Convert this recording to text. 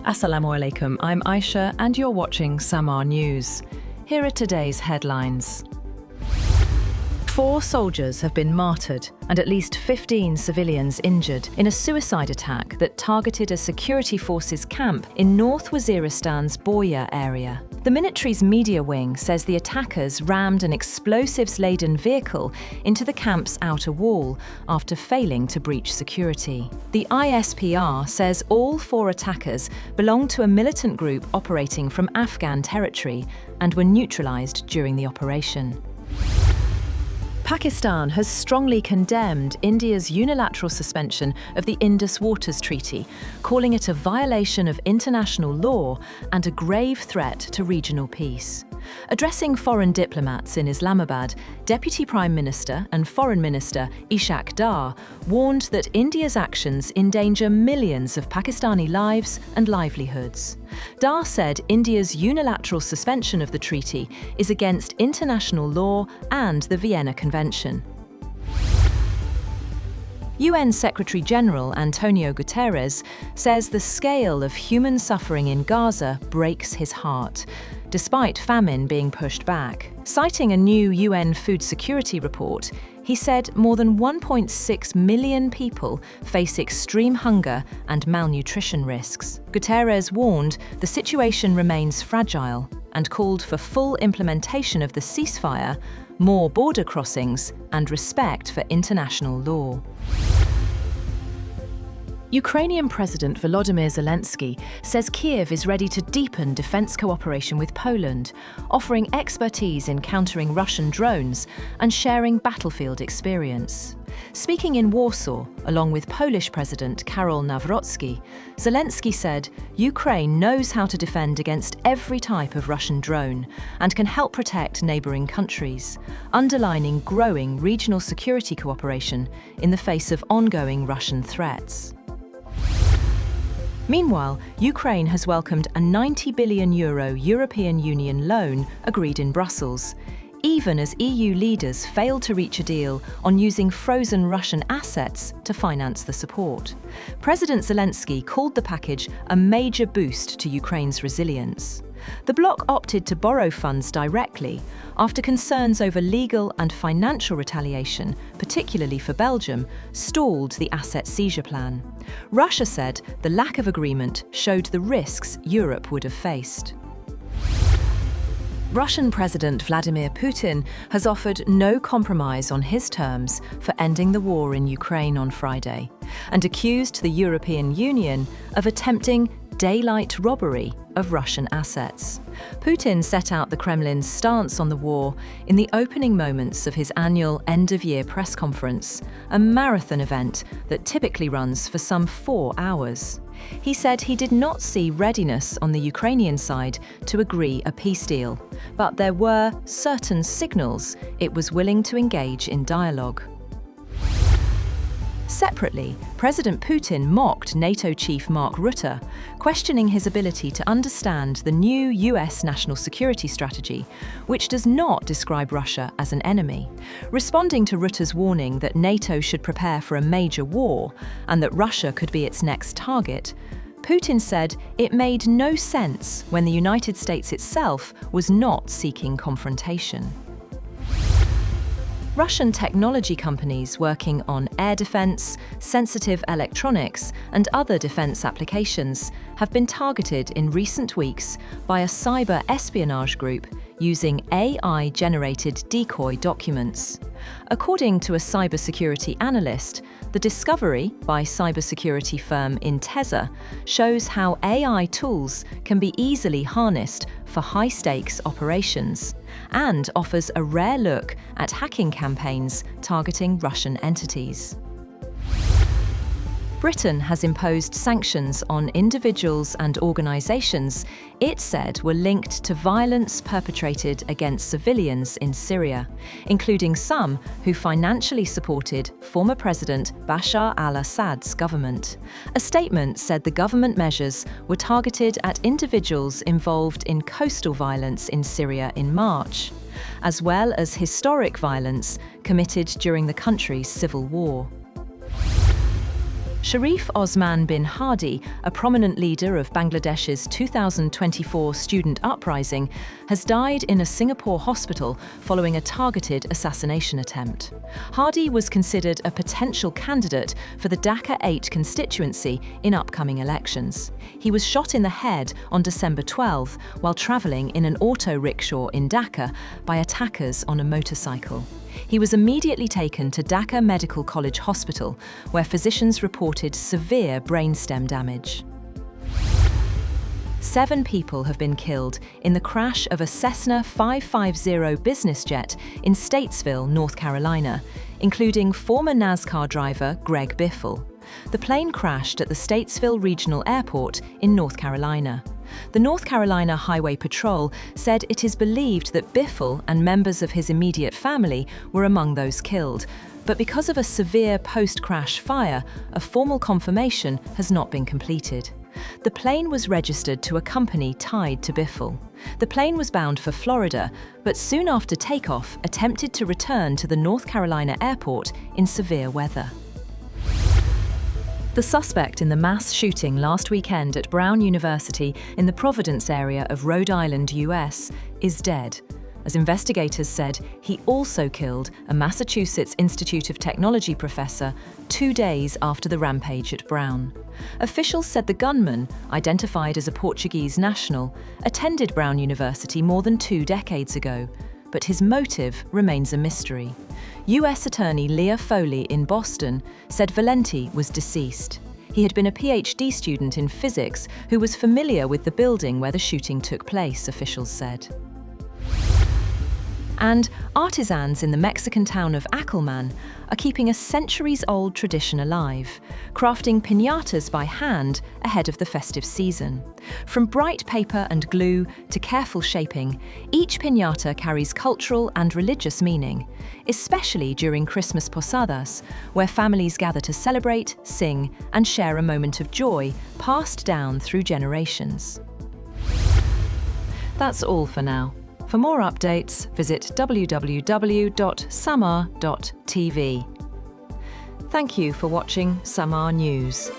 Assalamu alaikum, I'm Aisha and you're watching Samaa News. Here are today's headlines. 4 soldiers have been martyred and at least 15 civilians injured in a suicide attack that targeted a security forces camp in North Waziristan's Boya area. The military's media wing says the attackers rammed an explosives-laden vehicle into the camp's outer wall after failing to breach security. The ISPR says all 4 attackers belonged to a militant group operating from Afghan territory and were neutralized during the operation. Pakistan has strongly condemned India's unilateral suspension of the Indus Waters Treaty, calling it a violation of international law and a grave threat to regional peace. Addressing foreign diplomats in Islamabad, Deputy Prime Minister and Foreign Minister Ishaq Dar warned that India's actions endanger millions of Pakistani lives and livelihoods. Dar said India's unilateral suspension of the treaty is against international law and the Vienna Convention. UN Secretary-General Antonio Guterres says the scale of human suffering in Gaza breaks his heart, despite famine being pushed back. Citing a new UN food security report, he said more than 1.6 million people face extreme hunger and malnutrition risks. Guterres warned the situation remains fragile and called for full implementation of the ceasefire, more border crossings, and respect for international law. Ukrainian President Volodymyr Zelensky says Kyiv is ready to deepen defence cooperation with Poland, offering expertise in countering Russian drones and sharing battlefield experience. Speaking in Warsaw, along with Polish President Karol Nawrocki, Zelensky said Ukraine knows how to defend against every type of Russian drone and can help protect neighbouring countries, underlining growing regional security cooperation in the face of ongoing Russian threats. Meanwhile, Ukraine has welcomed a €90 billion European Union loan agreed in Brussels, even as EU leaders failed to reach a deal on using frozen Russian assets to finance the support. President Zelensky called the package a major boost to Ukraine's resilience. The bloc opted to borrow funds directly after concerns over legal and financial retaliation, particularly for Belgium, stalled the asset seizure plan. Russia said the lack of agreement showed the risks Europe would have faced. Russian President Vladimir Putin has offered no compromise on his terms for ending the war in Ukraine on Friday and accused the European Union of attempting daylight robbery of Russian assets. Putin set out the Kremlin's stance on the war in the opening moments of his annual end-of-year press conference, a marathon event that typically runs for some 4 hours. He said he did not see readiness on the Ukrainian side to agree a peace deal, but there were certain signals it was willing to engage in dialogue. Separately, President Putin mocked NATO chief Mark Rutte, questioning his ability to understand the new US national security strategy, which does not describe Russia as an enemy. Responding to Rutte's warning that NATO should prepare for a major war and that Russia could be its next target, Putin said it made no sense when the United States itself was not seeking confrontation. Russian technology companies working on air defense, sensitive electronics, and other defense applications have been targeted in recent weeks by a cyber espionage group using AI-generated decoy documents. According to a cybersecurity analyst, the discovery by cybersecurity firm Intesa shows how AI tools can be easily harnessed for high-stakes operations and offers a rare look at hacking campaigns targeting Russian entities. Britain has imposed sanctions on individuals and organisations it said were linked to violence perpetrated against civilians in Syria, including some who financially supported former President Bashar al-Assad's government. A statement said the government measures were targeted at individuals involved in coastal violence in Syria in March, as well as historic violence committed during the country's civil war. Sharif Osman bin Hadi, a prominent leader of Bangladesh's 2024 student uprising, has died in a Singapore hospital following a targeted assassination attempt. Hadi was considered a potential candidate for the Dhaka 8 constituency in upcoming elections. He was shot in the head on December 12 while travelling in an auto rickshaw in Dhaka by attackers on a motorcycle. He was immediately taken to Dhaka Medical College Hospital, where physicians reported severe brainstem damage. 7 people have been killed in the crash of a Cessna 550 business jet in Statesville, North Carolina, including former NASCAR driver Greg Biffle. The plane crashed at the Statesville Regional Airport in North Carolina. The North Carolina Highway Patrol said it is believed that Biffle and members of his immediate family were among those killed, but because of a severe post-crash fire, a formal confirmation has not been completed. The plane was registered to a company tied to Biffle. The plane was bound for Florida, but soon after takeoff attempted to return to the North Carolina airport in severe weather. The suspect in the mass shooting last weekend at Brown University in the Providence area of Rhode Island, US, is dead. As investigators said, he also killed a Massachusetts Institute of Technology professor 2 days after the rampage at Brown. Officials said the gunman, identified as a Portuguese national, attended Brown University more than 2 decades ago, but his motive remains a mystery. US Attorney Leah Foley in Boston said Valenti was deceased. He had been a PhD student in physics who was familiar with the building where the shooting took place, officials said. And artisans in the Mexican town of Acalman are keeping a centuries-old tradition alive, crafting piñatas by hand ahead of the festive season. From bright paper and glue to careful shaping, each piñata carries cultural and religious meaning, especially during Christmas posadas, where families gather to celebrate, sing, and share a moment of joy passed down through generations. That's all for now. For more updates, visit www.samaa.tv. Thank you for watching Samaa News.